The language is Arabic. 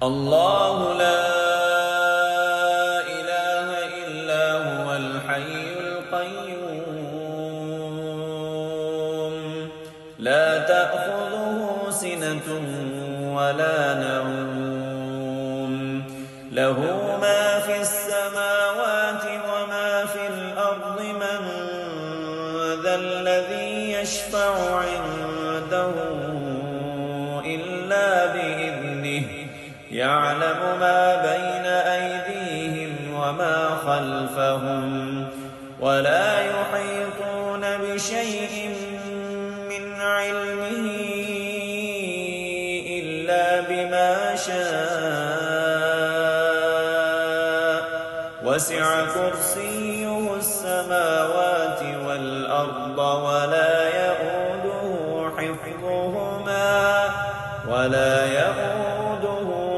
الله لا إله إلا هو الحي القيوم لا تأخذه سنة ولا نوم له ما في السماوات وما في الأرض من ذا الذي يشفع عنده إلا بإذنه يعلم ما بين أيديهم وما خلفهم ولا يحيطون بشيء من علمه إلا بما شاء وسع كرسيه